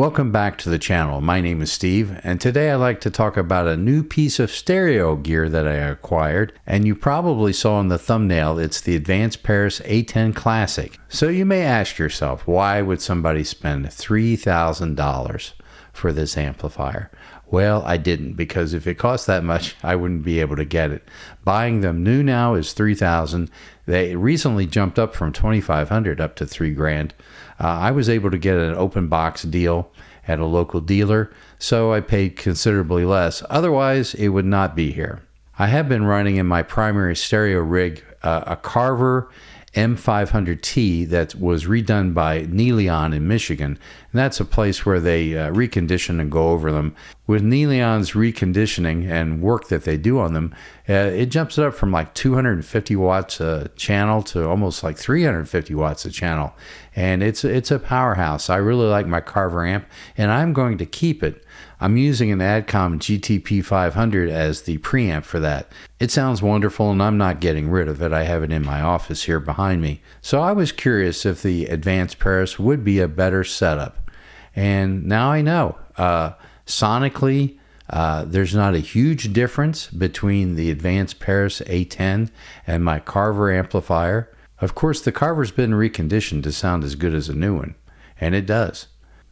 Welcome back to the channel. My name is Steve, and today I'd like to talk about a new piece of stereo gear that I acquired, and you probably saw in the thumbnail it's the Advanced Paris A10 Classic. So you may ask yourself, why would somebody spend $3,000 for this amplifier? Well, I didn't, because if it cost that much, I wouldn't be able to get it. Buying them new now is $3,000. They recently jumped up from $2,500 up to $3,000. I was able to get an open box deal at a local dealer, so I paid considerably less. Otherwise, it would not be here. I have been running in my primary stereo rig a Carver M500T that was redone by Neeleon in Michigan, and that's a place where they recondition and go over them. With Neeleon's reconditioning and work that they do on them, it jumps it up from like 250 watts a channel to almost like 350 watts a channel, and it's a powerhouse. I really like my Carver amp, and I'm going to keep it. I'm using an Adcom GTP 500 as the preamp for that. It sounds wonderful, and I'm not getting rid of it. I have it in my office here behind me. So I was curious if the Advanced Paris would be a better setup. And now I know. Sonically, there's not a huge difference between the Advanced Paris A10 and my Carver amplifier. Of course, the Carver's been reconditioned to sound as good as a new one, and it does.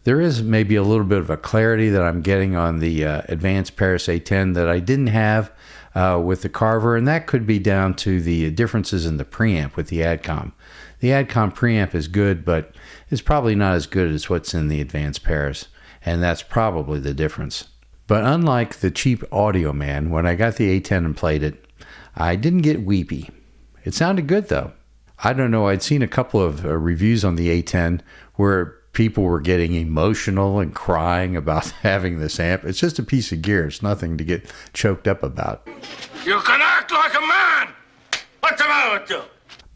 There is maybe a little bit of a clarity that I'm getting on the Advanced Paris A10 that I didn't have with the Carver, and that could be down to the differences in the preamp with the Adcom. The Adcom preamp is good, but it's probably not as good as what's in the Advanced Paris, and that's probably the difference. But unlike the cheap Audio Man, when I got the A10 and played it, I didn't get weepy. It sounded good though. I don't know, I'd seen a couple of reviews on the A10 where people were getting emotional and crying about having this amp. It's just a piece of gear. It's nothing to get choked up about. You can act like a man! What's the matter with you?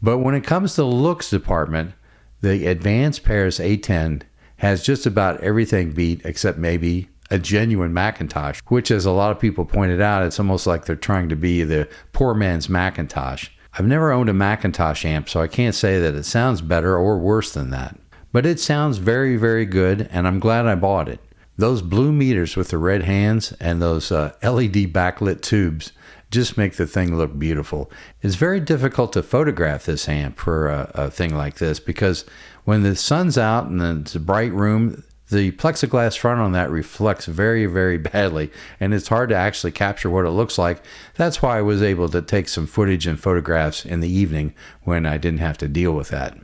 But when it comes to the looks department, the Advanced Paris A10 has just about everything beat except maybe a genuine Macintosh, which, as a lot of people pointed out, it's almost like they're trying to be the poor man's Macintosh. I've never owned a Macintosh amp, so I can't say that it sounds better or worse than that. But it sounds very, very good, and I'm glad I bought it. Those blue meters with the red hands and those LED backlit tubes just make the thing look beautiful. It's very difficult to photograph this amp for a thing like this, because when the sun's out and it's a bright room, the plexiglass front on that reflects very, very badly, and it's hard to actually capture what it looks like. That's why I was able to take some footage and photographs in the evening when I didn't have to deal with that.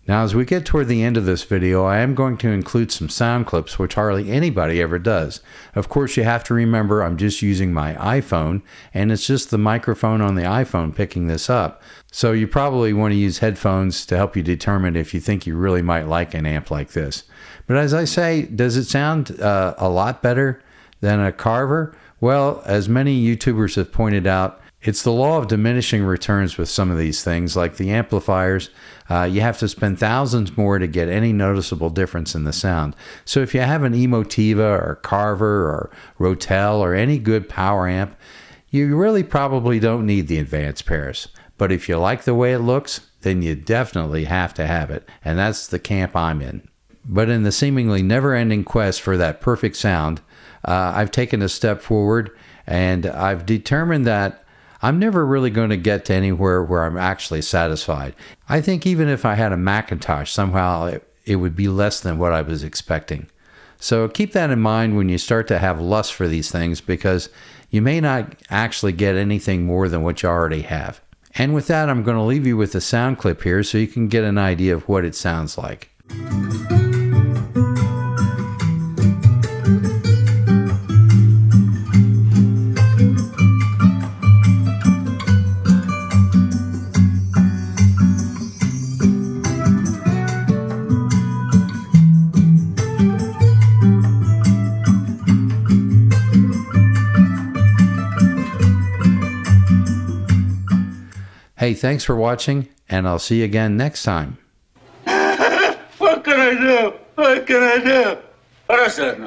Now, as we get toward the end of this video, I am going to include some sound clips, which hardly anybody ever does. Of course, you have to remember I'm just using my iPhone, and it's just the microphone on the iPhone picking this up. So you probably want to use headphones to help you determine if you think you really might like an amp like this. But as I say, does it sound a lot better than a Carver? Well, as many YouTubers have pointed out, it's the law of diminishing returns with some of these things, like the amplifiers. You have to spend thousands more to get any noticeable difference in the sound. So if you have an Emotiva or Carver or Rotel or any good power amp, you really probably don't need the Advanced Paris. But if you like the way it looks, then you definitely have to have it. And that's the camp I'm in. But in the seemingly never-ending quest for that perfect sound, I've taken a step forward, and I've determined that I'm never really going to get to anywhere where I'm actually satisfied. I think even if I had a Macintosh, somehow it would be less than what I was expecting. So keep that in mind when you start to have lust for these things, because you may not actually get anything more than what you already have. And with that, I'm going to leave you with a sound clip here so you can get an idea of what it sounds like. Hey, thanks for watching, and I'll see you again next time. What can I do? What can I do? What is it?